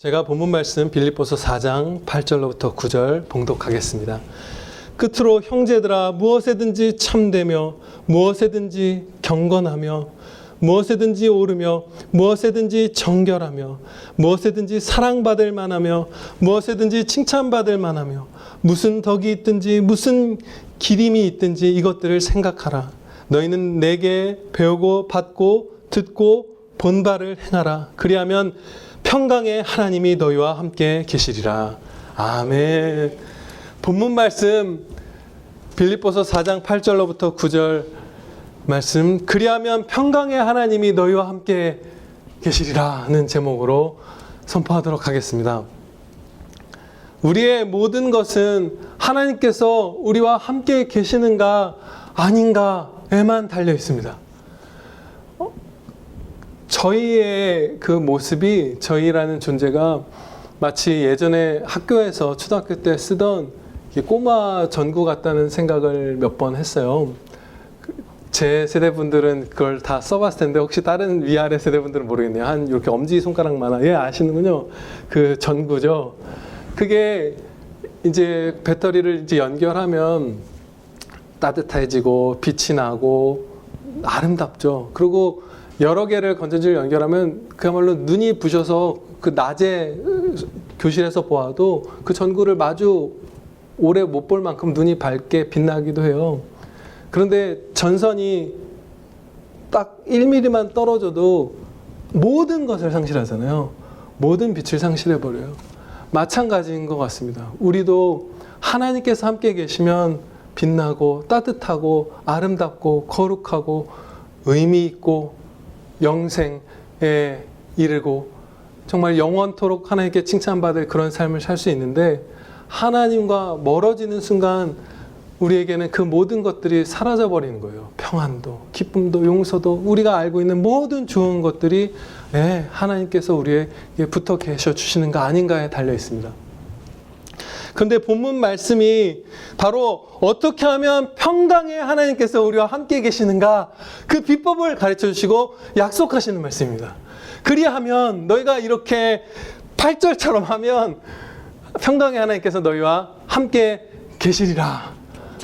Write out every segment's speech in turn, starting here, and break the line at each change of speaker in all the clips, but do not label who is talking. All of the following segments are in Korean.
제가 본문 말씀 빌립보서 4장 8절로부터 9절 봉독하겠습니다. 끝으로 형제들아 무엇에든지 참되며 무엇에든지 경건하며 무엇에든지 오르며 무엇에든지 정결하며 무엇에든지 사랑받을 만하며 무엇에든지 칭찬받을 만하며 무슨 덕이 있든지 무슨 기림이 있든지 이것들을 생각하라. 너희는 내게 배우고 받고 듣고 본 바를 행하라. 그리하면 평강의 하나님이 너희와 함께 계시리라. 아멘. 본문 말씀 빌립보서 4장 8절로부터 9절 말씀, 그리하면 평강의 하나님이 너희와 함께 계시리라 하는 제목으로 선포하도록 하겠습니다. 우리의 모든 것은 하나님께서 우리와 함께 계시는가 아닌가에만 달려 있습니다. 저희의 그 모습이, 저희라는 존재가 마치 예전에 학교에서 초등학교 때 쓰던 꼬마 전구 같다는 생각을 몇 번 했어요. 제 세대 분들은 그걸 다 써봤을 텐데 혹시 다른 위아래 세대 분들은 모르겠네요. 한 이렇게 엄지 손가락만한, 예, 아시는군요. 그 전구죠. 그게 이제 배터리를 이제 연결하면 따뜻해지고 빛이 나고 아름답죠. 그리고 여러 개를 건전지를 연결하면 그야말로 눈이 부셔서 그 낮에 교실에서 보아도 그 전구를 마주 오래 못 볼 만큼 눈이 밝게 빛나기도 해요. 그런데 전선이 딱 1mm만 떨어져도 모든 것을 상실하잖아요. 모든 빛을 상실해버려요. 마찬가지인 것 같습니다. 우리도 하나님께서 함께 계시면 빛나고 따뜻하고 아름답고 거룩하고 의미 있고 영생에 이르고 정말 영원토록 하나님께 칭찬받을 그런 삶을 살 수 있는데, 하나님과 멀어지는 순간 우리에게는 그 모든 것들이 사라져 버리는 거예요. 평안도, 기쁨도, 용서도, 우리가 알고 있는 모든 좋은 것들이 하나님께서 우리에게 붙어 계셔 주시는가 아닌가에 달려 있습니다. 그런데 본문 말씀이 바로 어떻게 하면 평강의 하나님께서 우리와 함께 계시는가, 그 비법을 가르쳐 주시고 약속하시는 말씀입니다. 그리하면 너희가 이렇게 8절처럼 하면 평강의 하나님께서 너희와 함께 계시리라.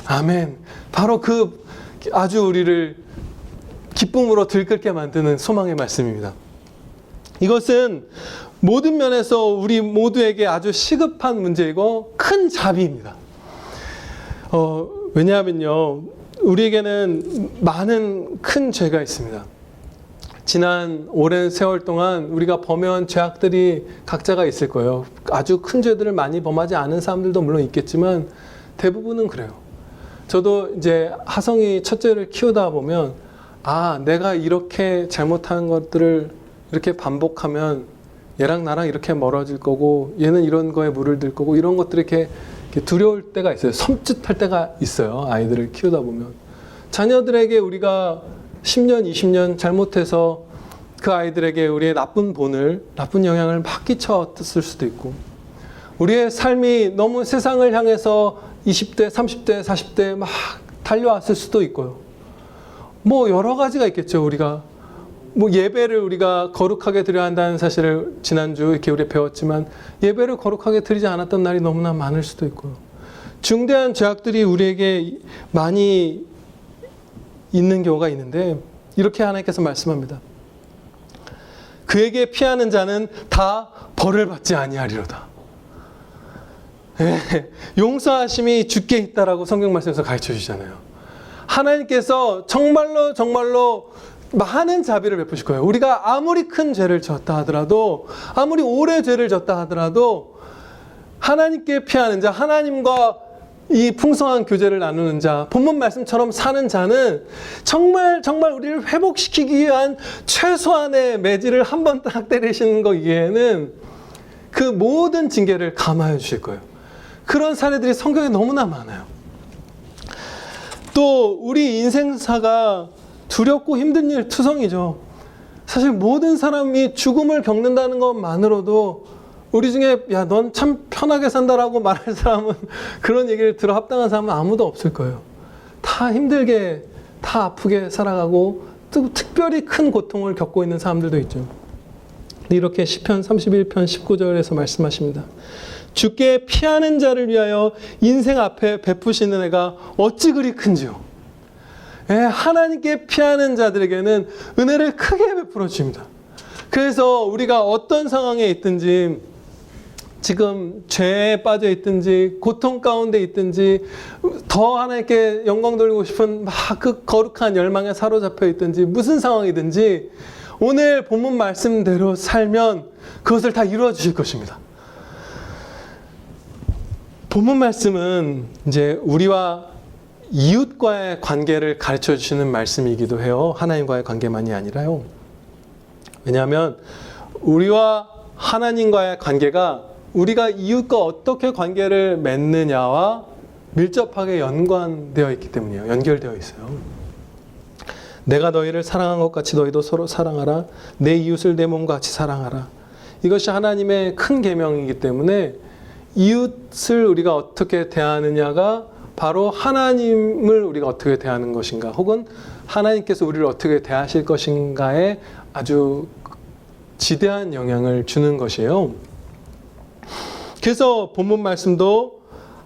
아멘. 바로 그 아주 우리를 기쁨으로 들끓게 만드는 소망의 말씀입니다. 이것은 모든 면에서 우리 모두에게 아주 시급한 문제이고 큰 자비입니다. 왜냐하면요, 우리에게는 많은 큰 죄가 있습니다. 지난 오랜 세월 동안 우리가 범해온 죄악들이 각자가 있을 거예요. 아주 큰 죄들을 많이 범하지 않은 사람들도 물론 있겠지만 대부분은 그래요. 저도 이제 하성이 첫째를 키우다 보면, 내가 이렇게 잘못한 것들을 이렇게 반복하면 얘랑 나랑 이렇게 멀어질 거고, 얘는 이런 거에 물을 들 거고, 이런 것들이 이렇게 두려울 때가 있어요. 섬찟할 때가 있어요. 아이들을 키우다 보면. 자녀들에게 우리가 10년, 20년 잘못해서 그 아이들에게 우리의 나쁜 영향을 막 끼쳤을 수도 있고, 우리의 삶이 너무 세상을 향해서 20대, 30대, 40대 막 달려왔을 수도 있고요. 뭐 여러 가지가 있겠죠. 우리가 예배를 우리가 거룩하게 드려야 한다는 사실을 지난주 이렇게 우리 배웠지만, 예배를 거룩하게 드리지 않았던 날이 너무나 많을 수도 있고요. 중대한 죄악들이 우리에게 많이 있는 경우가 있는데, 이렇게 하나님께서 말씀합니다. 그에게 피하는 자는 다 벌을 받지 아니하리로다. 용서하심이 주께 있다라고 성경 말씀에서 가르쳐 주시잖아요. 하나님께서 정말로 많은 자비를 베푸실 거예요. 우리가 아무리 큰 죄를 졌다 하더라도, 아무리 오래 죄를 졌다 하더라도 하나님께 피하는 자, 하나님과 이 풍성한 교제를 나누는 자, 본문 말씀처럼 사는 자는 정말 우리를 회복시키기 위한 최소한의 매질을 한 번 딱 때리시는 거 이외에는 그 모든 징계를 감화해 주실 거예요. 그런 사례들이 성경에 너무나 많아요. 또 우리 인생사가 두렵고 힘든 일 투성이죠. 사실 모든 사람이 죽음을 겪는다는 것만으로도 우리 중에 넌 참 편하게 산다라고 말할 사람은, 그런 얘기를 들어 합당한 사람은 아무도 없을 거예요. 다 힘들게, 다 아프게 살아가고 또 특별히 큰 고통을 겪고 있는 사람들도 있죠. 이렇게 시편 31편 19절에서 말씀하십니다. 주께 피하는 자를 위하여 인생 앞에 베푸시는 애가 어찌 그리 큰지요. 하나님께 피하는 자들에게는 은혜를 크게 베풀어 주십니다. 그래서 우리가 어떤 상황에 있든지, 지금 죄에 빠져 있든지 고통 가운데 있든지 더 하나님께 영광 돌리고 싶은 막 그 거룩한 열망에 사로잡혀 있든지 무슨 상황이든지 오늘 본문 말씀대로 살면 그것을 다 이루어 주실 것입니다. 본문 말씀은 이제 우리와 이웃과의 관계를 가르쳐 주시는 말씀이기도 해요. 하나님과의 관계만이 아니라요. 왜냐하면 우리와 하나님과의 관계가 우리가 이웃과 어떻게 관계를 맺느냐와 밀접하게 연관되어 있기 때문이에요. 연결되어 있어요. 내가 너희를 사랑한 것 같이 너희도 서로 사랑하라. 내 이웃을 내 몸과 같이 사랑하라. 이것이 하나님의 큰 계명이기 때문에 이웃을 우리가 어떻게 대하느냐가 바로 하나님을 우리가 어떻게 대하는 것인가, 혹은 하나님께서 우리를 어떻게 대하실 것인가에 아주 지대한 영향을 주는 것이에요. 그래서 본문 말씀도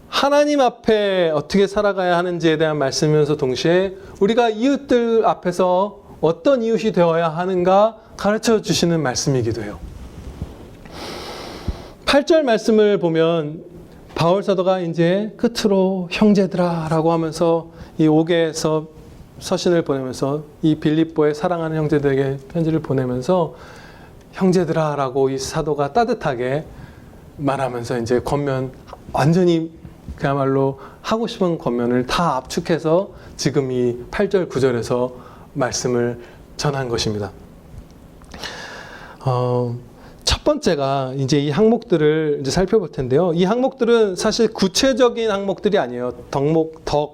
하나님 앞에 어떻게 살아가야 하는지에 대한 말씀이면서 동시에 우리가 이웃들 앞에서 어떤 이웃이 되어야 하는가 가르쳐 주시는 말씀이기도 해요. 8절 말씀을 보면 바울 사도가 이제 끝으로 형제들아 라고 하면서 이 5개에서 서신을 보내면서 이 빌립보의 사랑하는 형제들에게 편지를 보내면서 형제들아 라고 이 사도가 따뜻하게 말하면서 이제 권면, 완전히 그야말로 하고 싶은 권면을 다 압축해서 지금 이 8절 9절에서 말씀을 전한 것입니다. 첫 번째가 이제 이 항목들을 이제 살펴볼 텐데요. 이 항목들은 사실 구체적인 항목들이 아니에요.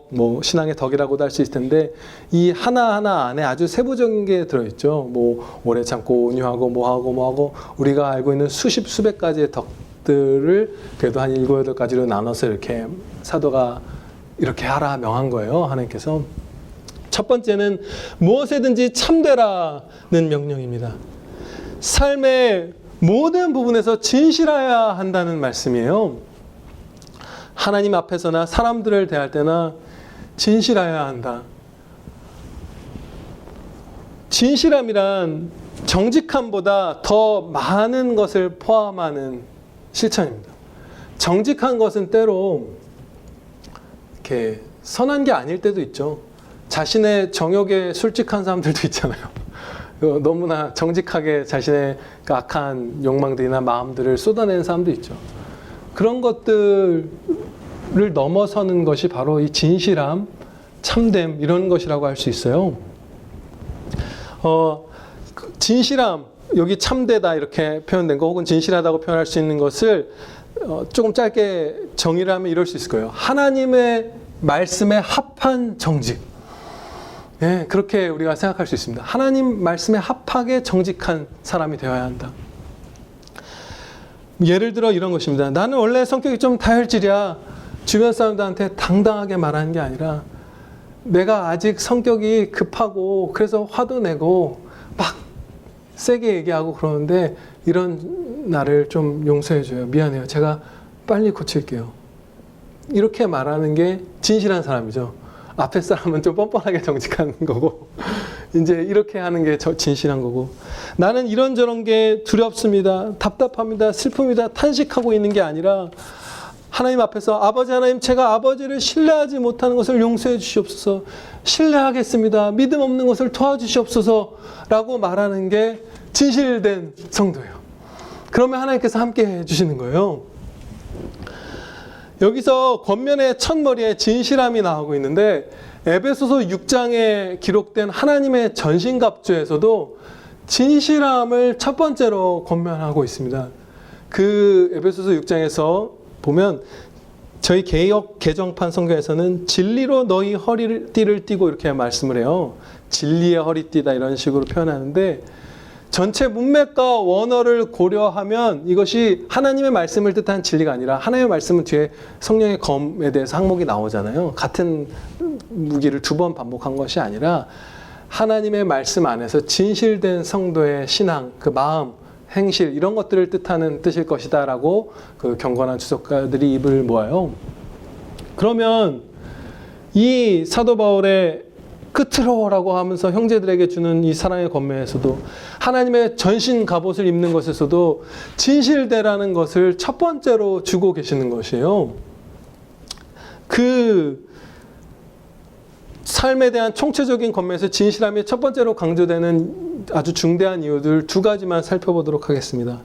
뭐 신앙의 덕이라고도 할 수 있을 텐데 이 하나하나 안에 아주 세부적인 게 들어있죠. 뭐 오래 참고 온유하고 뭐하고 우리가 알고 있는 수백 가지의 덕들을 그래도 한 7, 8가지로 나눠서 이렇게 사도가 이렇게 하라 명한 거예요. 하나님께서. 첫 번째는 무엇에든지 참되라는 명령입니다. 삶의 모든 부분에서 진실해야 한다는 말씀이에요. 하나님 앞에서나 사람들을 대할 때나 진실해야 한다. 진실함이란 정직함보다 더 많은 것을 포함하는 실천입니다. 정직한 것은 때로 이렇게 선한 게 아닐 때도 있죠. 자신의 정욕에 솔직한 사람들도 있잖아요. 너무나 정직하게 자신의 그 악한 욕망들이나 마음들을 쏟아내는 사람도 있죠. 그런 것들을 넘어서는 것이 바로 이 진실함, 참됨 이런 것이라고 할 수 있어요. 진실함, 여기 참되다 이렇게 표현된 거, 혹은 진실하다고 표현할 수 있는 것을 조금 짧게 정의를 하면 이럴 수 있을 거예요. 하나님의 말씀에 합한 정직. 예, 그렇게 우리가 생각할 수 있습니다. 하나님 말씀에 합하게 정직한 사람이 되어야 한다. 예를 들어 이런 것입니다. 나는 원래 성격이 좀 다혈질이야. 주변 사람들한테 당당하게 말하는 게 아니라 내가 아직 성격이 급하고 그래서 화도 내고 막 세게 얘기하고 그러는데 이런 나를 좀 용서해줘요. 미안해요. 제가 빨리 고칠게요. 이렇게 말하는 게 진실한 사람이죠. 앞에 사람은 좀 뻔뻔하게 정직한 거고 이제 이렇게 하는 게 진실한 거고, 나는 이런저런 게 두렵습니다. 답답합니다. 슬픕니다. 탄식하고 있는 게 아니라 하나님 앞에서 아버지 하나님, 제가 아버지를 신뢰하지 못하는 것을 용서해 주시옵소서. 신뢰하겠습니다. 믿음 없는 것을 도와주시옵소서 라고 말하는 게 진실된 성도예요. 그러면 하나님께서 함께 해주시는 거예요. 여기서 권면의 첫머리에 진실함이 나오고 있는데 에베소서 6장에 기록된 하나님의 전신갑주에서도 진실함을 첫 번째로 권면하고 있습니다. 그 에베소서 6장에서 보면 저희 개역 개정판 성경에서는 진리로 너희 허리띠를 띠고 이렇게 말씀을 해요. 진리의 허리띠다 이런 식으로 표현하는데 전체 문맥과 원어를 고려하면 이것이 하나님의 말씀을 뜻한 진리가 아니라, 하나님의 말씀은 뒤에 성령의 검에 대해서 항목이 나오잖아요. 같은 무기를 2번 반복한 것이 아니라 하나님의 말씀 안에서 진실된 성도의 신앙, 그 마음, 행실 이런 것들을 뜻하는 뜻일 것이다 라고 그 경건한 주석가들이 입을 모아요. 그러면 이 사도 바울의 끝으로라고 하면서 형제들에게 주는 이 사랑의 권면에서도 하나님의 전신 갑옷을 입는 것에서도 진실되라는 것을 첫 번째로 주고 계시는 것이에요. 그 삶에 대한 총체적인 권면에서 진실함이 첫 번째로 강조되는 아주 중대한 이유들 두 가지만 살펴보도록 하겠습니다.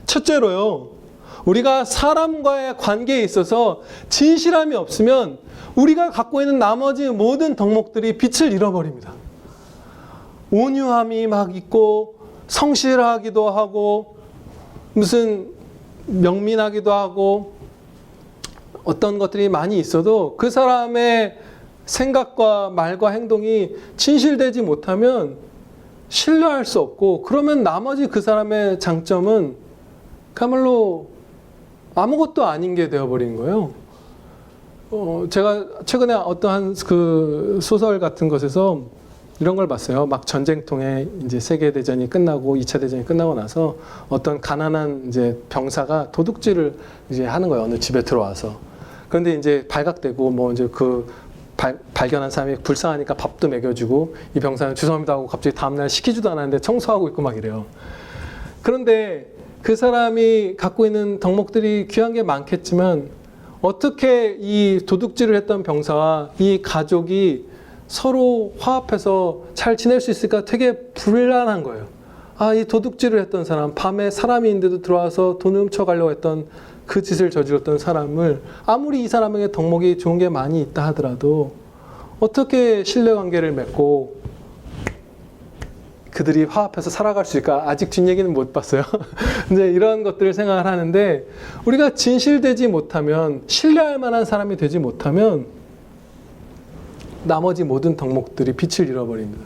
첫째로요, 우리가 사람과의 관계에 있어서 진실함이 없으면 우리가 갖고 있는 나머지 모든 덕목들이 빛을 잃어버립니다. 온유함이 막 있고 성실하기도 하고 무슨 명민하기도 하고 어떤 것들이 많이 있어도 그 사람의 생각과 말과 행동이 진실되지 못하면 신뢰할 수 없고, 그러면 나머지 그 사람의 장점은 그야말로 아무것도 아닌 게 되어버린 거예요. 제가 최근에 어떠한 그 소설 같은 것에서 이런 걸 봤어요. 막 전쟁통에 이제 세계대전이 끝나고 2차 대전이 끝나고 나서 어떤 가난한 이제 병사가 도둑질을 이제 하는 거예요. 어느 집에 들어와서. 그런데 이제 발각되고 뭐 이제 그 발견한 사람이 불쌍하니까 밥도 먹여주고, 이 병사는 죄송합니다 하고 갑자기 다음날 시키지도 않았는데 청소하고 있고 막 이래요. 그런데 그 사람이 갖고 있는 덕목들이 귀한 게 많겠지만 어떻게 이 도둑질을 했던 병사와 이 가족이 서로 화합해서 잘 지낼 수 있을까 되게 불안한 거예요. 아, 이 도둑질을 했던 사람, 밤에 사람이 있는데도 들어와서 돈을 훔쳐가려고 했던 그 짓을 저질렀던 사람을 아무리 이 사람에게 덕목이 좋은 게 많이 있다 하더라도 어떻게 신뢰관계를 맺고 그들이 화합해서 살아갈 수 있을까? 아직 뒷얘기는 못 봤어요. 근데 이런 것들을 생각을 하는데, 우리가 진실되지 못하면, 신뢰할 만한 사람이 되지 못하면 나머지 모든 덕목들이 빛을 잃어버립니다.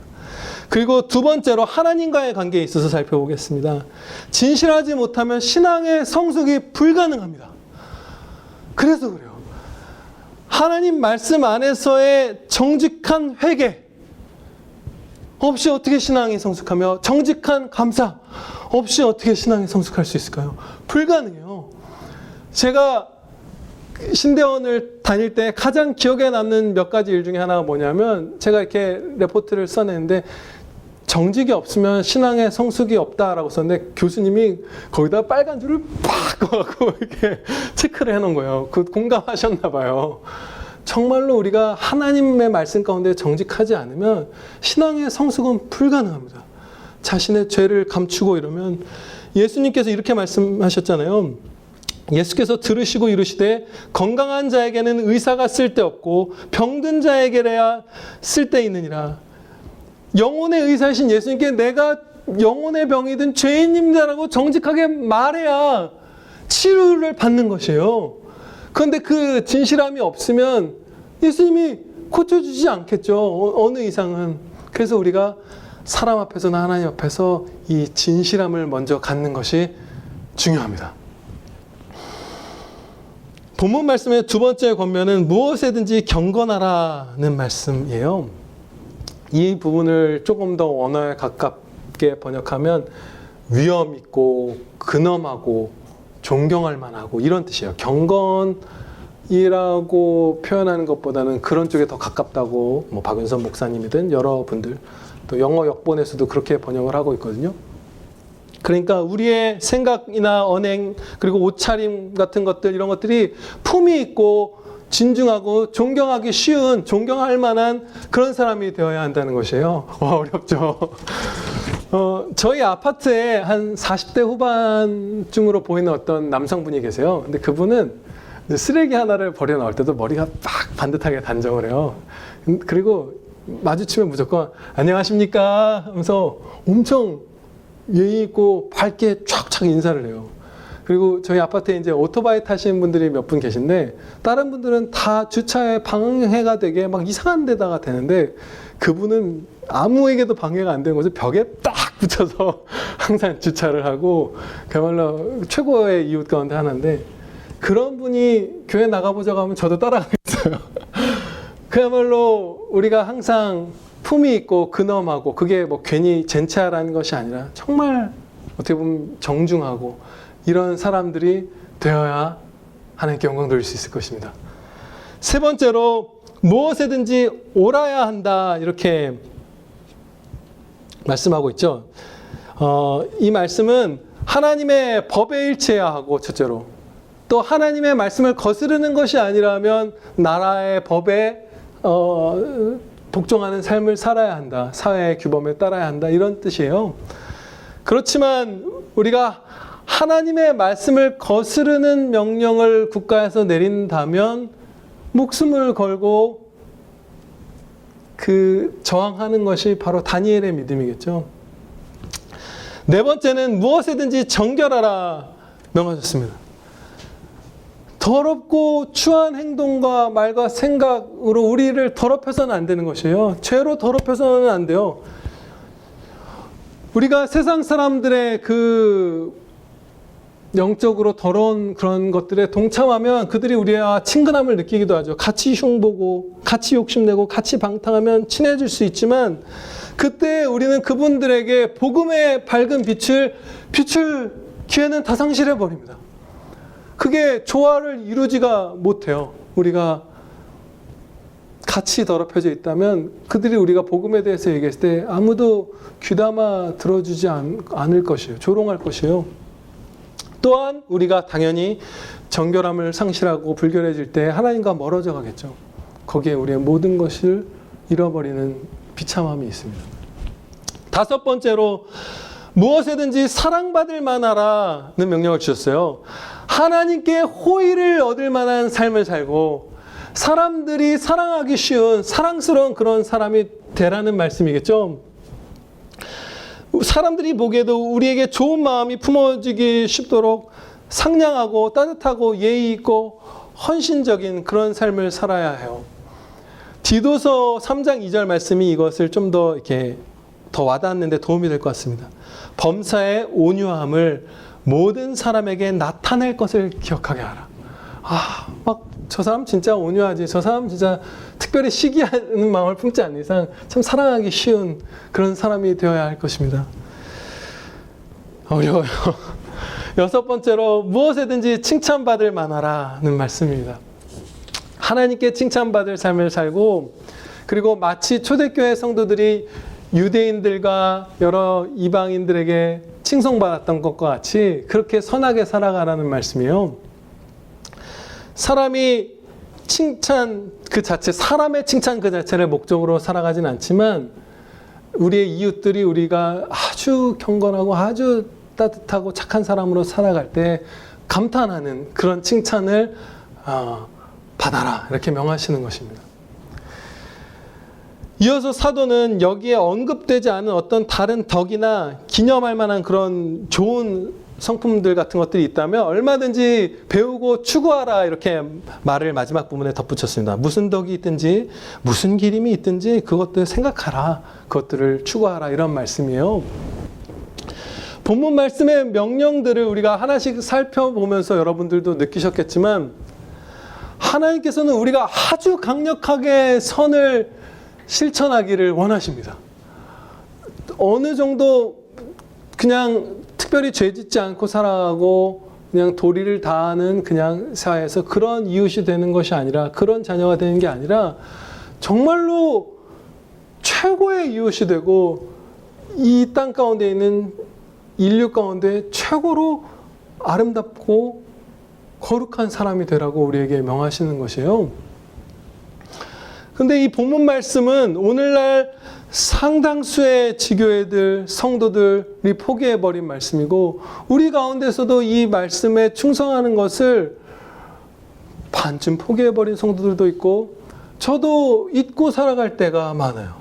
그리고 두 번째로 하나님과의 관계에 있어서 살펴보겠습니다. 진실하지 못하면 신앙의 성숙이 불가능합니다. 그래서 그래요. 하나님 말씀 안에서의 정직한 회개 없이 어떻게 신앙이 성숙하며, 정직한 감사 없이 어떻게 신앙이 성숙할 수 있을까요? 불가능해요. 제가 신대원을 다닐 때 가장 기억에 남는 몇 가지 일 중에 하나가 뭐냐면, 제가 이렇게 레포트를 써냈는데 정직이 없으면 신앙의 성숙이 없다라고 썼는데 교수님이 거기다 빨간 줄을 팍 그어갖고 이렇게 체크를 해놓은 거예요. 그 공감하셨나 봐요. 정말로 우리가 하나님의 말씀 가운데 정직하지 않으면 신앙의 성숙은 불가능합니다. 자신의 죄를 감추고 이러면, 예수님께서 이렇게 말씀하셨잖아요. 예수께서 들으시고 이르시되 건강한 자에게는 의사가 쓸데없고 병든 자에게야 쓸데있느니라. 영혼의 의사이신 예수님께 내가 영혼의 병이든 죄인입니다라고 정직하게 말해야 치료를 받는 것이에요. 그런데 그 진실함이 없으면 예수님이 고쳐주지 않겠죠. 어느 이상은. 그래서 우리가 사람 앞에서나 하나님 앞에서 이 진실함을 먼저 갖는 것이 중요합니다. 본문 말씀의 두 번째 권면은 무엇에든지 경건하라는 말씀이에요. 이 부분을 조금 더 언어에 가깝게 번역하면 위엄 있고 근엄하고 존경할 만하고 이런 뜻이에요. 경건이라고 표현하는 것보다는 그런 쪽에 더 가깝다고 뭐 박윤선 목사님이든 여러분들, 또 영어 역본에서도 그렇게 번역을 하고 있거든요. 그러니까 우리의 생각이나 언행, 그리고 옷차림 같은 것들, 이런 것들이 품위 있고 진중하고 존경하기 쉬운, 존경할 만한 그런 사람이 되어야 한다는 것이에요. 와, 어렵죠. 저희 아파트에 한 40대 후반쯤으로 보이는 어떤 남성분이 계세요. 근데 그분은 쓰레기 하나를 버려 나올 때도 머리가 딱 반듯하게 단정을 해요. 그리고 마주치면 무조건 안녕하십니까 하면서 엄청 예의 있고 밝게 촥촥 인사를 해요. 그리고 저희 아파트에 이제 오토바이 타시는 분들이 몇 분 계신데, 다른 분들은 다 주차에 방해가 되게 막 이상한 데다가 되는데, 그분은 아무에게도 방해가 안 되는 곳을 벽에 딱 붙여서 항상 주차를 하고, 그야말로 최고의 이웃 가운데 하나인데, 그런 분이 교회 나가보자고 하면 저도 따라가겠어요. 그야말로 우리가 항상 품위 있고 근엄하고, 그게 뭐 괜히 젠차라는 것이 아니라 정말 어떻게 보면 정중하고 이런 사람들이 되어야 하나님께 영광 돌릴 수 있을 것입니다. 세 번째로 무엇에든지 옳아야 한다 이렇게 말씀하고 있죠. 이 말씀은 하나님의 법에 일치해야 하고 첫째로 또 하나님의 말씀을 거스르는 것이 아니라면 나라의 법에 복종하는 삶을 살아야 한다. 사회의 규범에 따라야 한다. 이런 뜻이에요. 그렇지만 우리가 하나님의 말씀을 거스르는 명령을 국가에서 내린다면 목숨을 걸고 저항하는 것이 바로 다니엘의 믿음이겠죠. 네 번째는 무엇에든지 정결하라 명하셨습니다. 더럽고 추한 행동과 말과 생각으로 우리를 더럽혀서는 안 되는 것이에요. 죄로 더럽혀서는 안 돼요. 우리가 세상 사람들의 영적으로 더러운 그런 것들에 동참하면 그들이 우리와 친근함을 느끼기도 하죠. 같이 흉보고 같이 욕심내고 같이 방탕하면 친해질 수 있지만 그때 우리는 그분들에게 복음의 밝은 빛을 기회는 다 상실해 버립니다. 그게 조화를 이루지가 못해요. 우리가 같이 더럽혀져 있다면 그들이 우리가 복음에 대해서 얘기했을 때 아무도 귀담아 들어주지 않을 것이에요. 조롱할 것이에요. 또한 우리가 당연히 정결함을 상실하고 불결해질 때 하나님과 멀어져 가겠죠. 거기에 우리의 모든 것을 잃어버리는 비참함이 있습니다. 다섯 번째로 무엇에든지 사랑받을 만하라는 명령을 주셨어요. 하나님께 호의를 얻을 만한 삶을 살고 사람들이 사랑하기 쉬운 사랑스러운 그런 사람이 되라는 말씀이겠죠. 사람들이 보기에도 우리에게 좋은 마음이 품어지기 쉽도록 상냥하고 따뜻하고 예의 있고 헌신적인 그런 삶을 살아야 해요. 디도서 3장 2절 말씀이 이것을 좀 더 이렇게 더 와닿는데 도움이 될 것 같습니다. 범사의 온유함을 모든 사람에게 나타낼 것을 기억하게 하라. 저 사람 진짜 온유하지. 저 사람 진짜 특별히 시기하는 마음을 품지 않는 이상 참 사랑하기 쉬운 그런 사람이 되어야 할 것입니다. 어려워요. 여섯 번째로 무엇에든지 칭찬받을 만하라는 말씀입니다. 하나님께 칭찬받을 삶을 살고 그리고 마치 초대교회 성도들이 유대인들과 여러 이방인들에게 칭송받았던 것과 같이 그렇게 선하게 살아가라는 말씀이에요. 사람이 칭찬 그 자체, 사람의 칭찬 그 자체를 목적으로 살아가진 않지만 우리의 이웃들이 우리가 아주 경건하고 아주 따뜻하고 착한 사람으로 살아갈 때 감탄하는 그런 칭찬을 받아라 이렇게 명하시는 것입니다. 이어서 사도는 여기에 언급되지 않은 어떤 다른 덕이나 기념할 만한 그런 좋은 성품들 같은 것들이 있다면 얼마든지 배우고 추구하라 이렇게 말을 마지막 부분에 덧붙였습니다. 무슨 덕이 있든지 무슨 기림이 있든지 그것들 생각하라. 그것들을 추구하라 이런 말씀이에요. 본문 말씀의 명령들을 우리가 하나씩 살펴보면서 여러분들도 느끼셨겠지만 하나님께서는 우리가 아주 강력하게 선을 실천하기를 원하십니다. 어느 정도 그냥 특별히 죄 짓지 않고 살아가고 그냥 도리를 다하는 그냥 사회에서 그런 이웃이 되는 것이 아니라 그런 자녀가 되는 게 아니라 정말로 최고의 이웃이 되고 이 땅 가운데 있는 인류 가운데 최고로 아름답고 거룩한 사람이 되라고 우리에게 명하시는 것이에요. 근데 이 본문 말씀은 오늘날 상당수의 지교회들, 성도들이 포기해버린 말씀이고 우리 가운데서도 이 말씀에 충성하는 것을 반쯤 포기해버린 성도들도 있고 저도 잊고 살아갈 때가 많아요.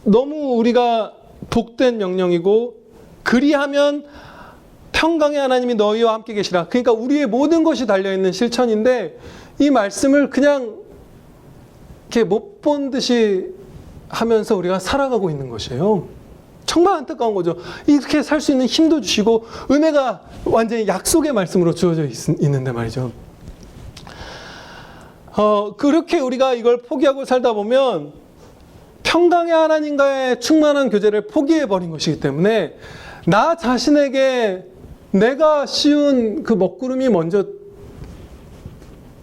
너무 우리가 복된 명령이고 그리하면 평강의 하나님이 너희와 함께 계시라. 그러니까 우리의 모든 것이 달려있는 실천인데 이 말씀을 그냥 이렇게 못 본 듯이 하면서 우리가 살아가고 있는 것이에요. 정말 안타까운 거죠. 이렇게 살 수 있는 힘도 주시고 은혜가 완전히 약속의 말씀으로 주어져 있는데 말이죠. 그렇게 우리가 이걸 포기하고 살다 보면 평강의 하나님과의 충만한 교제를 포기해버린 것이기 때문에 나 자신에게 내가 씌운 그 먹구름이 먼저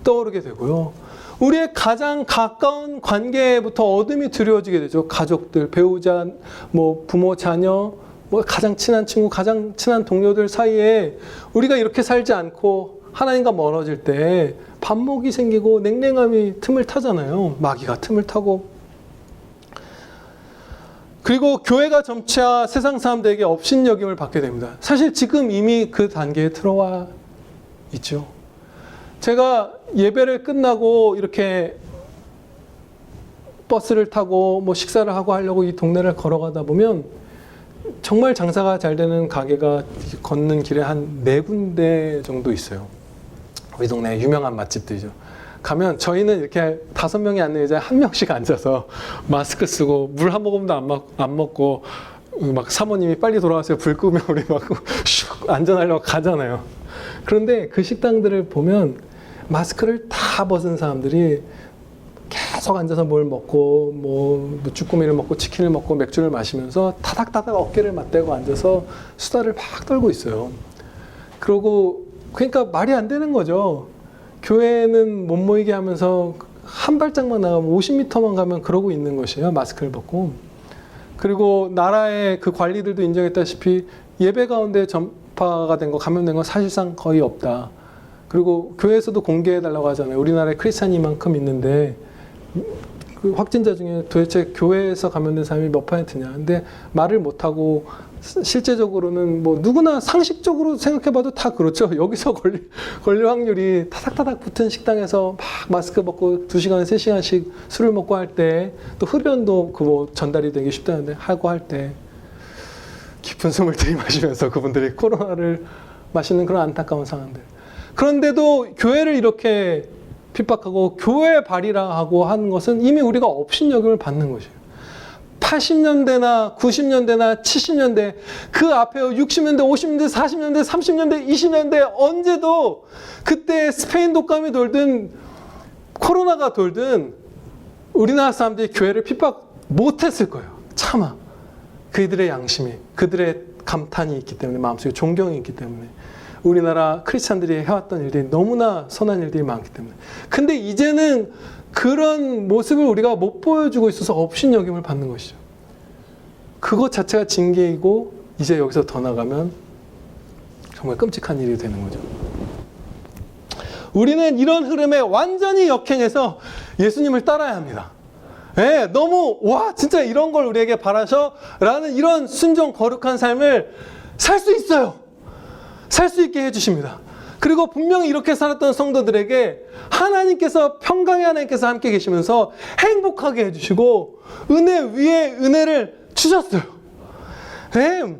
떠오르게 되고요. 우리의 가장 가까운 관계부터 어둠이 두려워지게 되죠. 가족들, 배우자, 뭐 부모, 자녀, 뭐 가장 친한 친구, 가장 친한 동료들 사이에 우리가 이렇게 살지 않고 하나님과 멀어질 때 반목이 생기고 냉랭함이 틈을 타잖아요. 마귀가 틈을 타고. 그리고 교회가 점차 세상 사람들에게 업신여김을 받게 됩니다. 사실 지금 이미 그 단계에 들어와 있죠. 제가 예배를 끝나고 이렇게 버스를 타고 뭐 식사를 하고 하려고 이 동네를 걸어가다 보면 정말 장사가 잘 되는 가게가 걷는 길에 한 4군데 정도 있어요. 우리 동네 유명한 맛집들이죠. 가면 저희는 이렇게 5명이 앉는 의자에 1명씩 앉아서 마스크 쓰고 물 한 모금도 안 먹고 막 사모님이 빨리 돌아와서 불 끄면 우리 막 슉 안전하려고 가잖아요. 그런데 그 식당들을 보면 마스크를 다 벗은 사람들이 계속 앉아서 뭘 먹고 뭐 쭈꾸미를 먹고 치킨을 먹고 맥주를 마시면서 타닥타닥 어깨를 맞대고 앉아서 수다를 막 떨고 있어요. 그러니까 말이 안 되는 거죠. 교회는 못 모이게 하면서 한 발짝만 나가면 50m만 가면 그러고 있는 것이에요. 마스크를 벗고. 그리고 나라의 그 관리들도 인정했다시피 예배 가운데 전파가 된 거, 감염된 건 사실상 거의 없다. 그리고 교회에서도 공개해달라고 하잖아요. 우리나라에 크리스찬이 이만큼 있는데 그 확진자 중에 도대체 교회에서 감염된 사람이 몇 %냐. 근데 말을 못하고 실제적으로는 뭐 누구나 상식적으로 생각해봐도 다 그렇죠. 여기서 걸릴 확률이 타닥타닥 붙은 식당에서 막 마스크 벗고 2시간, 3시간씩 술을 먹고 할 때 또 흡연도 뭐 전달이 되기 쉽다는데 하고 할 때 깊은 숨을 들이마시면서 그분들이 코로나를 마시는 그런 안타까운 상황들. 그런데도 교회를 이렇게 핍박하고 교회 발이라 하고 하는 것은 이미 우리가 업신여김을 받는 것이에요. 80년대나 90년대나 70년대 그 앞에 60년대, 50년대, 40년대, 30년대, 20년대 언제도 그때 스페인 독감이 돌든 코로나가 돌든 우리나라 사람들이 교회를 핍박 못했을 거예요. 차마. 그들의 양심이, 그들의 감탄이 있기 때문에, 마음속에 존경이 있기 때문에. 우리나라 크리스찬들이 해왔던 일들이 너무나 선한 일들이 많기 때문에. 근데 이제는 그런 모습을 우리가 못 보여주고 있어서 업신여김을 받는 것이죠. 그것 자체가 징계이고 이제 여기서 더 나가면 정말 끔찍한 일이 되는 거죠. 우리는 이런 흐름에 완전히 역행해서 예수님을 따라야 합니다. 예, 너무 와 진짜 이런 걸 우리에게 바라셔? 라는 이런 순종 거룩한 삶을 살 수 있어요. 살 수 있게 해주십니다. 그리고 분명히 이렇게 살았던 성도들에게 하나님께서 평강의 하나님께서 함께 계시면서 행복하게 해주시고 은혜 위에 은혜를 주셨어요. 네.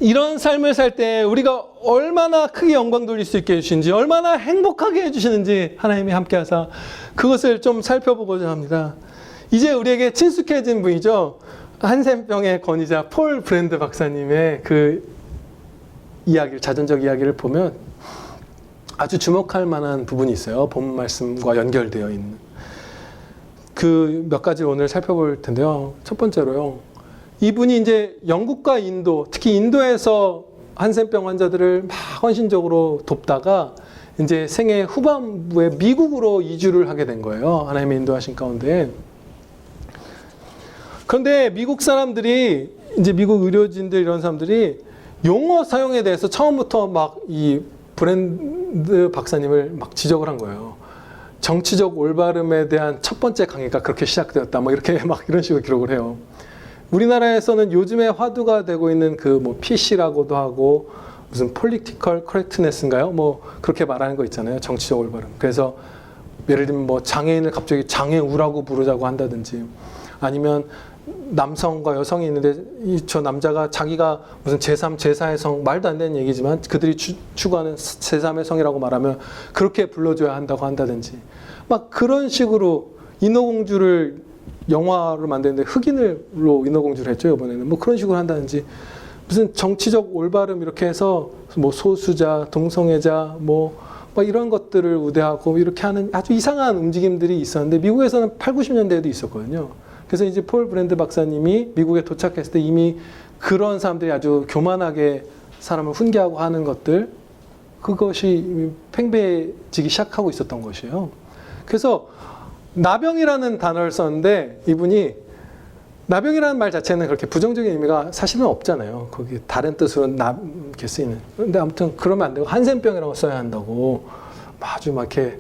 이런 삶을 살 때 우리가 얼마나 크게 영광 돌릴 수 있게 해주시는지 얼마나 행복하게 해주시는지 하나님이 함께 하사 그것을 좀 살펴보고자 합니다. 이제 우리에게 친숙해진 분이죠. 한센병의 권위자 폴 브랜드 박사님의 그 이야기를, 자전적 이야기를 보면 아주 주목할 만한 부분이 있어요. 본 말씀과 연결되어 있는. 그 몇 가지를 오늘 살펴볼 텐데요. 첫 번째로요. 이분이 이제 영국과 인도, 특히 인도에서 한센병 환자들을 막 헌신적으로 돕다가 이제 생애 후반부에 미국으로 이주를 하게 된 거예요. 하나님의 인도하신 가운데. 그런데 미국 사람들이, 이제 미국 의료진들 이런 사람들이 용어 사용에 대해서 처음부터 막 이 브랜드 박사님을 막 지적을 한 거예요. 정치적 올바름에 대한 첫 번째 강의가 그렇게 시작되었다. 뭐 이렇게 막 이런 식으로 기록을 해요. 우리나라에서는 요즘에 화두가 되고 있는 그 뭐 PC라고도 하고 무슨 political correctness인가요? 뭐 그렇게 말하는 거 있잖아요. 정치적 올바름. 그래서 예를 들면 뭐 장애인을 갑자기 장애우라고 부르자고 한다든지 아니면 남성과 여성이 있는데 저 남자가 자기가 무슨 제3, 제4의 성, 말도 안 되는 얘기지만 그들이 추구하는 제3의 성이라고 말하면 그렇게 불러줘야 한다고 한다든지 막 그런 식으로 인어공주를 영화로 만드는데 흑인으로 인어공주를 했죠. 이번에는 뭐 그런 식으로 한다든지 무슨 정치적 올바름 이렇게 해서 뭐 소수자, 동성애자 뭐 이런 것들을 우대하고 이렇게 하는 아주 이상한 움직임들이 있었는데 미국에서는 80, 90년대에도 있었거든요. 그래서 이제 폴 브랜드 박사님이 미국에 도착했을 때 이미 그런 사람들이 아주 교만하게 사람을 훈계하고 하는 것들, 그것이 팽배해지기 시작하고 있었던 것이에요. 그래서 나병이라는 단어를 썼는데, 이분이 나병이라는 말 자체는 그렇게 부정적인 의미가 사실은 없잖아요. 거기 다른 뜻으로 이렇게 쓰이는. 근데 아무튼 그러면 안 되고 한센병이라고 써야 한다고 아주 막 이렇게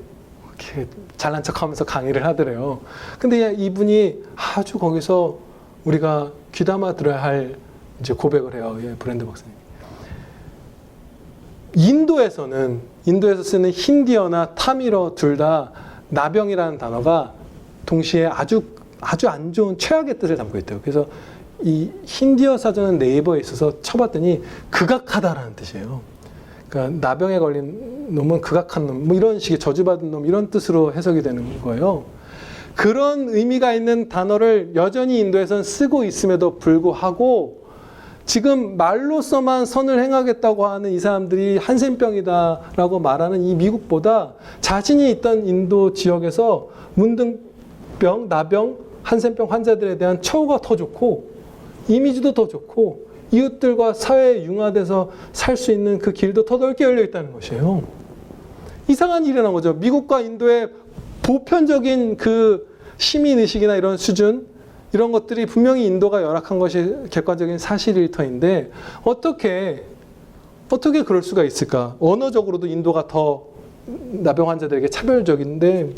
잘난 척하면서 강의를 하더래요. 근데 이분이 아주 거기서 우리가 귀담아 들어야 할 이제 고백을 해요. 예, 브랜드 박사님. 인도에서 쓰는 힌디어나 타밀어 둘 다 나병이라는 단어가 동시에 아주 안 좋은 최악의 뜻을 담고 있대요. 그래서 이 힌디어 사전은 네이버에 있어서 쳐봤더니 극악하다라는 뜻이에요. 그러니까 나병에 걸린 놈은 극악한 놈, 뭐 이런 식의 저주받은 놈, 이런 뜻으로 해석이 되는 거예요. 그런 의미가 있는 단어를 여전히 인도에서는 쓰고 있음에도 불구하고 지금 말로서만 선을 행하겠다고 하는 이 사람들이 한센병이다라고 말하는 이 미국보다 자신이 있던 인도 지역에서 문둥병, 나병, 한센병 환자들에 대한 처우가 더 좋고 이미지도 더 좋고 이웃들과 사회에 융화돼서 살 수 있는 그 길도 더 넓게 열려 있다는 것이에요. 이상한 일이 난 거죠. 미국과 인도의 보편적인 그 시민의식이나 이런 수준, 이런 것들이 분명히 인도가 열악한 것이 객관적인 사실일 터인데 어떻게 그럴 수가 있을까? 언어적으로도 인도가 더 나병 환자들에게 차별적인데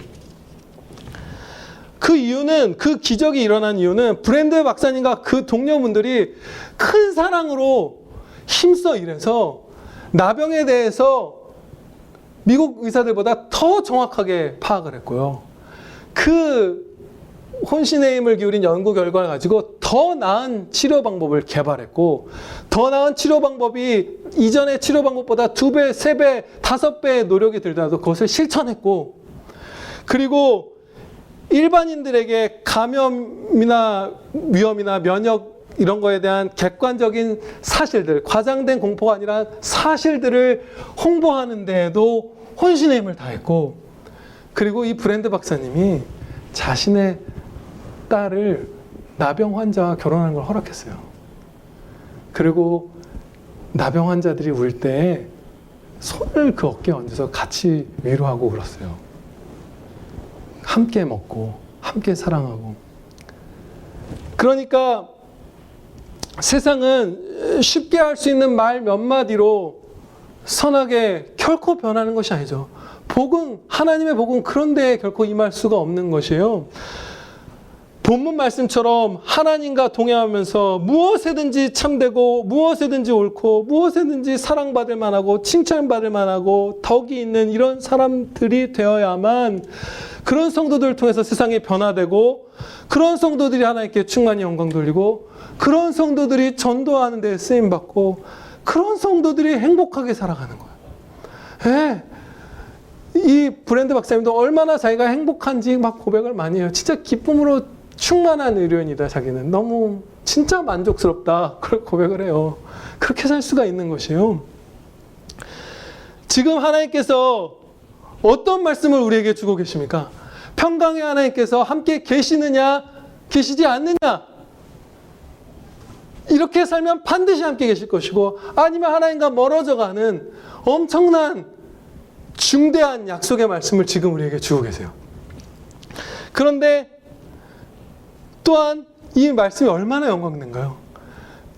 그 이유는, 그 기적이 일어난 이유는 브랜드 박사님과 그 동료분들이 큰 사랑으로 힘써 일해서 나병에 대해서 미국 의사들보다 더 정확하게 파악을 했고요. 그 혼신의 힘을 기울인 연구 결과를 가지고 더 나은 치료 방법을 개발했고, 더 나은 치료 방법이 이전의 치료 방법보다 2배, 3배, 5배의 노력이 들더라도 그것을 실천했고, 그리고 일반인들에게 감염이나 위험이나 면역 이런 거에 대한 객관적인 사실들, 과장된 공포가 아니라 사실들을 홍보하는 데에도 혼신의 힘을 다했고, 그리고 이 브랜드 박사님이 자신의 딸을 나병 환자와 결혼하는 걸 허락했어요. 그리고 나병 환자들이 울 때 손을 그 어깨에 얹어서 같이 위로하고 울었어요. 함께 먹고 함께 사랑하고. 그러니까 세상은 쉽게 할 수 있는 말 몇 마디로 선하게 결코 변하는 것이 아니죠. 복음, 하나님의 복음 그런 데에 결코 임할 수가 없는 것이에요. 본문 말씀처럼 하나님과 동행하면서 무엇에든지 참되고 무엇에든지 옳고 무엇에든지 사랑받을 만하고 칭찬받을 만하고 덕이 있는 이런 사람들이 되어야만 그런 성도들을 통해서 세상이 변화되고, 그런 성도들이 하나님께 충만히 영광 돌리고, 그런 성도들이 전도하는 데 쓰임받고, 그런 성도들이 행복하게 살아가는 거예요. 이 브랜드 박사님도 얼마나 자기가 행복한지 막 고백을 많이 해요. 진짜 기쁨으로 충만한 의료인이다, 자기는. 너무 진짜 만족스럽다, 그걸 고백을 해요. 그렇게 살 수가 있는 것이에요. 지금 하나님께서 어떤 말씀을 우리에게 주고 계십니까? 평강의 하나님께서 함께 계시느냐, 계시지 않느냐? 이렇게 살면 반드시 함께 계실 것이고, 아니면 하나님과 멀어져가는 엄청난 중대한 약속의 말씀을 지금 우리에게 주고 계세요. 그런데 또한 이 말씀이 얼마나 영광된가요?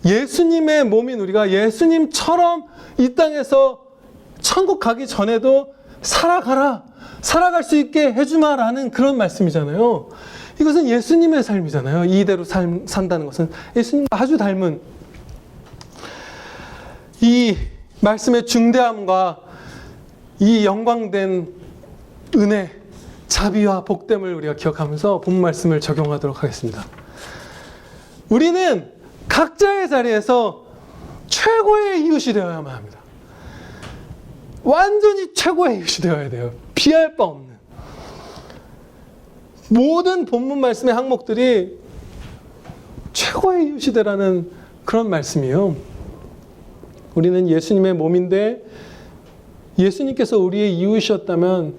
예수님의 몸인 우리가 예수님처럼 이 땅에서 천국 가기 전에도 살아갈 수 있게 해주마라는 그런 말씀이잖아요. 이것은 예수님의 삶이잖아요. 이대로 산다는 것은 예수님과 아주 닮은 이 말씀의 중대함과 이 영광된 은혜, 자비와 복됨을 우리가 기억하면서 본 말씀을 적용하도록 하겠습니다. 우리는 각자의 자리에서 최고의 이웃이 되어야만 합니다. 완전히 최고의 이웃이 되어야 돼요. 비할 바 없는. 모든 본문 말씀의 항목들이 최고의 이웃이 되라는 그런 말씀이에요. 우리는 예수님의 몸인데 예수님께서 우리의 이웃이었다면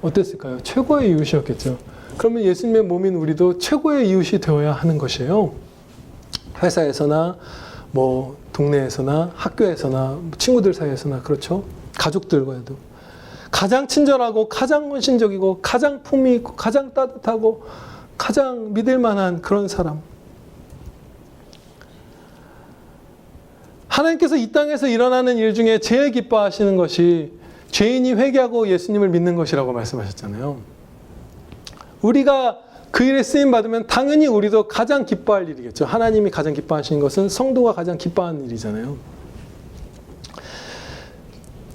어땠을까요? 최고의 이웃이었겠죠. 그러면 예수님의 몸인 우리도 최고의 이웃이 되어야 하는 것이에요. 회사에서나 뭐 동네에서나 학교에서나 친구들 사이에서나 그렇죠. 가족들과도 가장 친절하고 가장 헌신적이고 가장 품위 있고 가장 따뜻하고 가장 믿을 만한 그런 사람. 하나님께서 이 땅에서 일어나는 일 중에 제일 기뻐하시는 것이 죄인이 회개하고 예수님을 믿는 것이라고 말씀하셨잖아요. 우리가 그 일에 쓰임받으면 당연히 우리도 가장 기뻐할 일이겠죠. 하나님이 가장 기뻐하시는 것은 성도가 가장 기뻐하는 일이잖아요.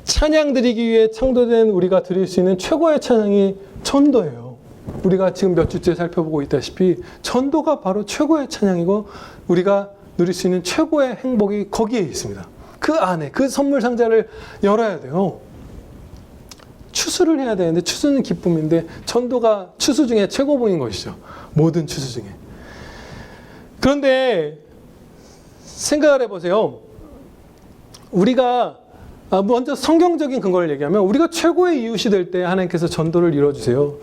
찬양 드리기 위해 창조된 우리가 드릴 수 있는 최고의 찬양이 전도예요. 우리가 지금 몇 주째 살펴보고 있다시피 전도가 바로 최고의 찬양이고 우리가 누릴 수 있는 최고의 행복이 거기에 있습니다. 그 안에 그 선물 상자를 열어야 돼요. 추수를 해야 되는데 추수는 기쁨인데 전도가 추수 중에 최고봉인 것이죠. 모든 추수 중에. 그런데 생각을 해보세요. 우리가 먼저 성경적인 근거를 얘기하면 우리가 최고의 이웃이 될 때 하나님께서 전도를 이루어주세요.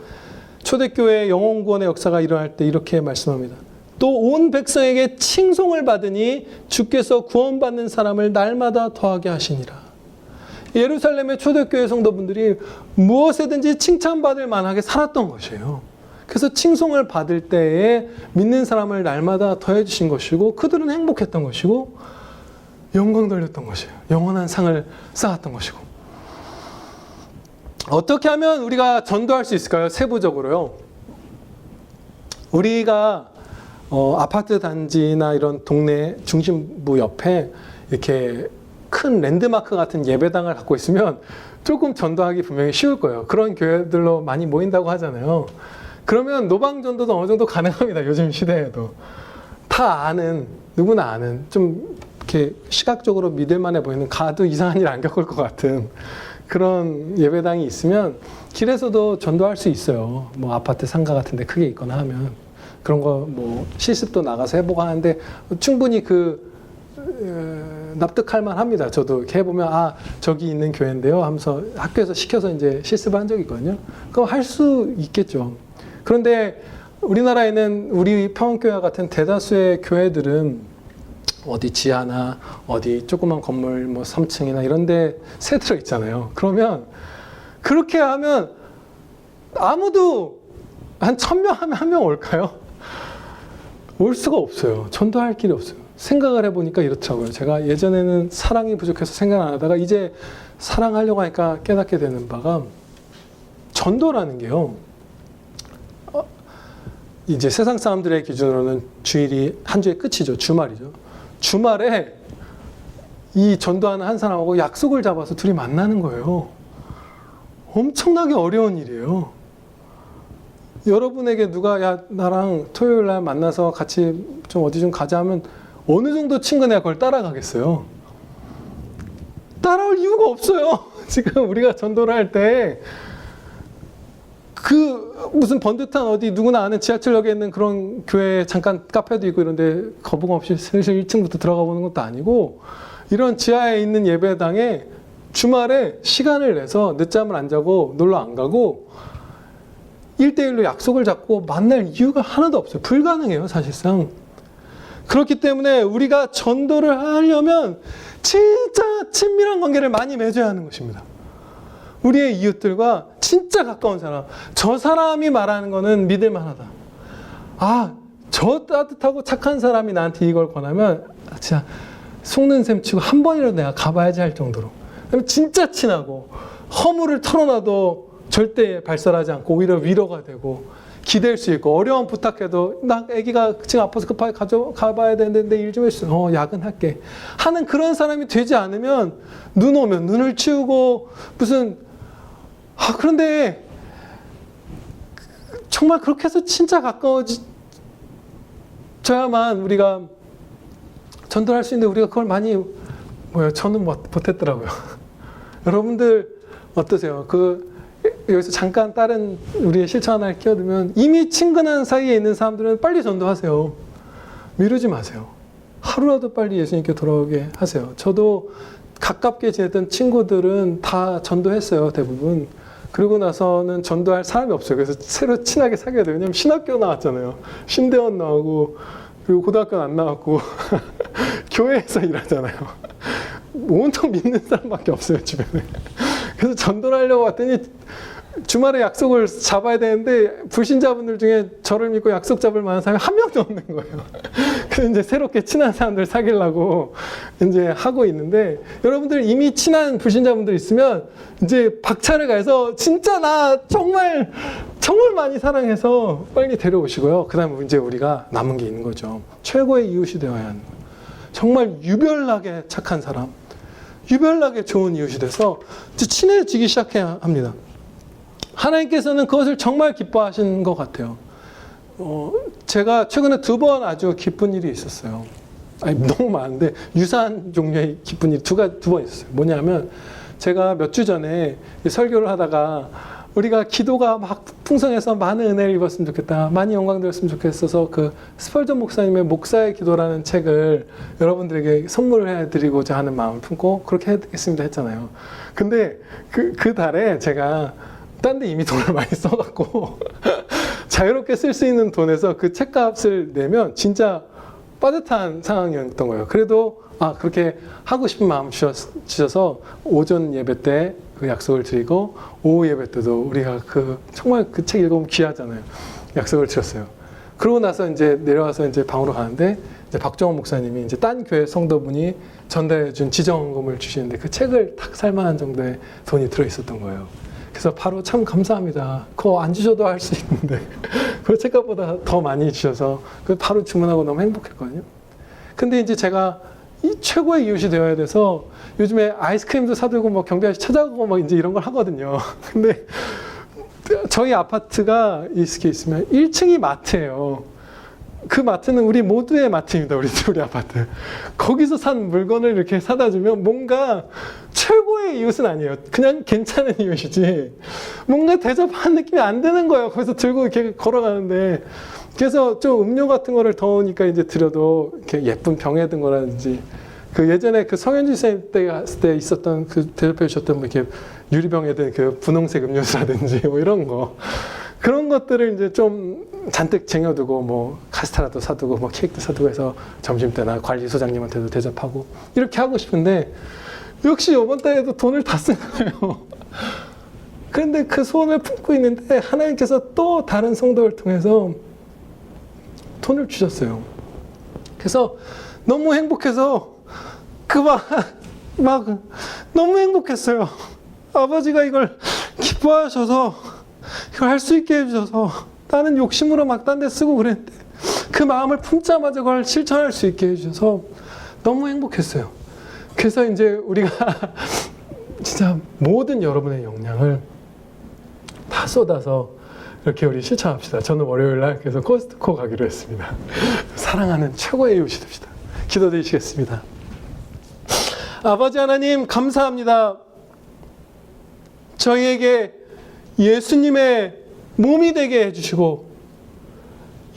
초대교회 영혼구원의 역사가 일어날 때 이렇게 말씀합니다. 또 온 백성에게 칭송을 받으니 주께서 구원받는 사람을 날마다 더하게 하시니라. 예루살렘의 초대교회 성도분들이 무엇에든지 칭찬받을 만하게 살았던 것이에요. 그래서 칭송을 받을 때에 믿는 사람을 날마다 더해 주신 것이고 그들은 행복했던 것이고 영광 돌렸던 것이에요. 영원한 상을 쌓았던 것이고. 어떻게 하면 우리가 전도할 수 있을까요? 세부적으로요. 우리가 아파트 단지나 이런 동네 중심부 옆에 이렇게 큰 랜드마크 같은 예배당을 갖고 있으면 조금 전도하기 분명히 쉬울 거예요. 그런 교회들로 많이 모인다고 하잖아요. 그러면 노방전도도 어느 정도 가능합니다. 요즘 시대에도. 다 아는, 누구나 아는, 좀 이렇게 시각적으로 믿을만해 보이는 가도 이상한 일 안 겪을 것 같은 그런 예배당이 있으면 길에서도 전도할 수 있어요. 뭐 아파트 상가 같은 데 크게 있거나 하면. 그런 거 뭐 실습도 나가서 해보고 하는데 충분히 납득할 만합니다. 저도 이렇게 해보면 저기 있는 교회인데요 하면서 학교에서 시켜서 이제 실습한 적이 있거든요. 그럼 할 수 있겠죠. 그런데 우리나라에는 우리 평안교회 같은 대다수의 교회들은 어디 지하나 어디 조그만 건물 뭐 3층이나 이런 데 새 들어 있잖아요. 그러면 그렇게 하면 아무도 한 1000명 하면 1명 올까요? 올 수가 없어요. 전도할 길이 없어요. 생각을 해보니까 이렇더라고요. 제가 예전에는 사랑이 부족해서 생각 안 하다가 이제 사랑하려고 하니까 깨닫게 되는 바가 전도라는 게요. 이제 세상 사람들의 기준으로는 주일이 한 주의 끝이죠. 주말이죠. 주말에 이 전도하는 한 사람하고 약속을 잡아서 둘이 만나는 거예요. 엄청나게 어려운 일이에요. 여러분에게 누가 나랑 토요일 날 만나서 같이 좀 어디 좀 가자 하면 어느 정도 친근해야 그걸 따라가겠어요? 따라올 이유가 없어요. 지금 우리가 전도를 할 때 무슨 번듯한 어디 누구나 아는 지하철역에 있는 그런 교회 잠깐 카페도 있고 이런데 거부감 없이 슬슬 1층부터 들어가 보는 것도 아니고 이런 지하에 있는 예배당에 주말에 시간을 내서 늦잠을 안 자고 놀러 안 가고 1대1로 약속을 잡고 만날 이유가 하나도 없어요. 불가능해요, 사실상. 그렇기 때문에 우리가 전도를 하려면 진짜 친밀한 관계를 많이 맺어야 하는 것입니다. 우리의 이웃들과 진짜 가까운 사람. 저 사람이 말하는 거는 믿을 만하다. 저 따뜻하고 착한 사람이 나한테 이걸 권하면 진짜 속는 셈 치고 한 번이라도 내가 가봐야지 할 정도로. 그러면 진짜 친하고 허물을 털어놔도 절대 발설하지 않고 오히려 위로가 되고 기댈 수 있고 어려운 부탁해도 나 애기가 지금 아파서 급하게 가봐야 되는데 내 일 좀 해주세요. 야근할게. 하는 그런 사람이 되지 않으면 눈 오면 눈을 치우고 무슨 그런데 정말 그렇게 해서 진짜 가까워져야만 우리가 전도를 할 수 있는데 우리가 그걸 많이 저는 못했더라고요. 여러분들 어떠세요? 여기서 잠깐 다른 우리의 실천 하나를 끼어들면 이미 친근한 사이에 있는 사람들은 빨리 전도하세요. 미루지 마세요. 하루라도 빨리 예수님께 돌아오게 하세요. 저도 가깝게 지냈던 친구들은 다 전도했어요. 대부분. 그리고 나서는 전도할 사람이 없어요. 그래서 새로 친하게 사귀어야 돼요. 왜냐면 신학교 나왔잖아요. 신대원 나오고 그리고 고등학교는 안 나왔고 교회에서 일하잖아요. 온통 믿는 사람밖에 없어요, 주변에. 그래서 전도를 하려고 왔더니 주말에 약속을 잡아야 되는데 불신자분들 중에 저를 믿고 약속 잡을 만한 사람이 한 명도 없는 거예요. 그래서 이제 새롭게 친한 사람들 사귀려고 이제 하고 있는데, 여러분들 이미 친한 불신자분들 있으면 이제 박차를 가해서 진짜 나 정말 많이 사랑해서 빨리 데려오시고요. 그 다음에 이제 우리가 남은 게 있는 거죠. 최고의 이웃이 되어야 하는 거예요. 정말 유별나게 착한 사람, 유별나게 좋은 이웃이 돼서 이제 친해지기 시작해야 합니다. 하나님께서는 그것을 정말 기뻐하신 것 같아요. 제가 최근에 2번 아주 기쁜 일이 있었어요. 아니, 너무 많은데 유사한 종류의 기쁜 일이 두 번 있었어요. 뭐냐면 제가 몇 주 전에 설교를 하다가 우리가 기도가 막 풍성해서 많은 은혜를 입었으면 좋겠다, 많이 영광 드렸으면 좋겠어서 그 스펄전 목사님의 목사의 기도라는 책을 여러분들에게 선물을 해드리고자 하는 마음을 품고 그렇게 해드리겠습니다 했잖아요. 근데 그 달에 제가 딴 데 이미 돈을 많이 써갖고 자유롭게 쓸 수 있는 돈에서 그 책값을 내면 진짜 빠듯한 상황이었던 거예요. 그래도 그렇게 하고 싶은 마음 주셔서 오전 예배 때 그 약속을 드리고 오후 예배 때도 우리가 정말 그 책 읽으면 귀하잖아요. 약속을 드렸어요. 그러고 나서 이제 내려와서 이제 방으로 가는데 이제 박정원 목사님이 이제 딴 교회 성도분이 전달해준 지정금을 주시는데 그 책을 탁 살만한 정도의 돈이 들어 있었던 거예요. 그래서 바로 참 감사합니다. 그거 안 주셔도 할 수 있는데 그 책값보다 더 많이 주셔서 바로 주문하고 너무 행복했거든요. 근데 이제 제가 이 최고의 이웃이 되어야 돼서 요즘에 아이스크림도 사들고 뭐 경비 아저씨 찾아가고 막 이제 이런 걸 하거든요. 근데 저희 아파트가 이렇게 있으면 1층이 마트예요. 그 마트는 우리 모두의 마트입니다. 우리 아파트. 거기서 산 물건을 이렇게 사다 주면 뭔가 최고의 이웃은 아니에요. 그냥 괜찮은 이웃이지 뭔가 대접하는 느낌이 안 드는 거예요. 거기서 들고 이렇게 걸어가는데. 그래서 좀 음료 같은 거를 더우니까 이제 드려도 이렇게 예쁜 병에 든 거라든지, 그 예전에 그 성현주 선생님 때 있었던 그 대접해 주셨던 뭐 이렇게 유리병에 든 그 분홍색 음료수라든지 뭐 이런 거, 그런 것들을 이제 좀 잔뜩 쟁여두고 뭐 카스테라도 사두고 뭐 케이크도 사두고 해서 점심때나 관리소장님한테도 대접하고 이렇게 하고 싶은데 역시 이번 달에도 돈을 다 쓴 거예요. 그런데 그 소원을 품고 있는데 하나님께서 또 다른 성도를 통해서 돈을 주셨어요. 그래서 너무 행복해서 막 너무 행복했어요. 아버지가 이걸 기뻐하셔서 이걸 할 수 있게 해주셔서, 나는 욕심으로 막 딴 데 쓰고 그랬는데 그 마음을 품자마자 그걸 실천할 수 있게 해주셔서 너무 행복했어요. 그래서 이제 우리가 진짜 모든 여러분의 역량을 다 쏟아서 이렇게 우리 실천합시다. 저는 월요일 날 그래서 코스트코 가기로 했습니다. 사랑하는 최고의 이웃이 됩시다. 기도드리시겠습니다. 아버지 하나님 감사합니다. 저희에게 예수님의 몸이 되게 해주시고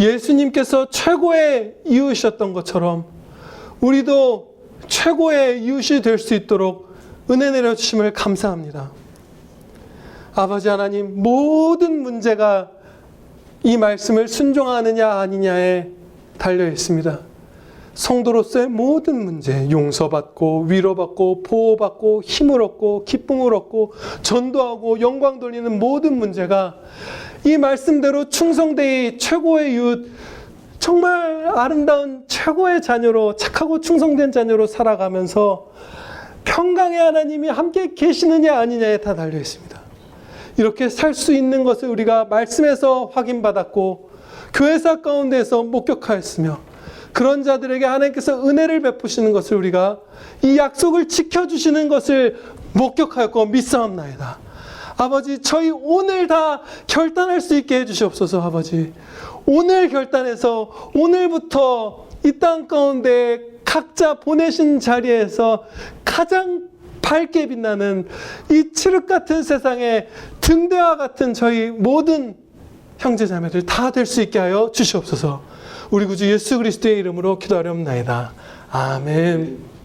예수님께서 최고의 이웃이셨던 것처럼 우리도 최고의 이웃이 될 수 있도록 은혜 내려주심을 감사합니다. 아버지 하나님, 모든 문제가 이 말씀을 순종하느냐 아니냐에 달려 있습니다. 성도로서의 모든 문제, 용서받고 위로받고 보호받고 힘을 얻고 기쁨을 얻고 전도하고 영광 돌리는 모든 문제가 이 말씀대로 충성되이 최고의 이웃, 정말 아름다운 최고의 자녀로, 착하고 충성된 자녀로 살아가면서 평강의 하나님이 함께 계시느냐 아니냐에 다 달려 있습니다. 이렇게 살 수 있는 것을 우리가 말씀에서 확인받았고 교회사 가운데에서 목격하였으며, 그런 자들에게 하나님께서 은혜를 베푸시는 것을 우리가 이 약속을 지켜주시는 것을 목격하였고 믿사옵나이다. 아버지, 저희 오늘 다 결단할 수 있게 해주시옵소서. 아버지, 오늘 결단해서 오늘부터 이 땅 가운데 각자 보내신 자리에서 가장 밝게 빛나는 이 칠흑 같은 세상에 등대와 같은 저희 모든 형제자매들 다 될 수 있게 하여 주시옵소서. 우리 구주 예수 그리스도의 이름으로 기도하렵나이다. 아멘.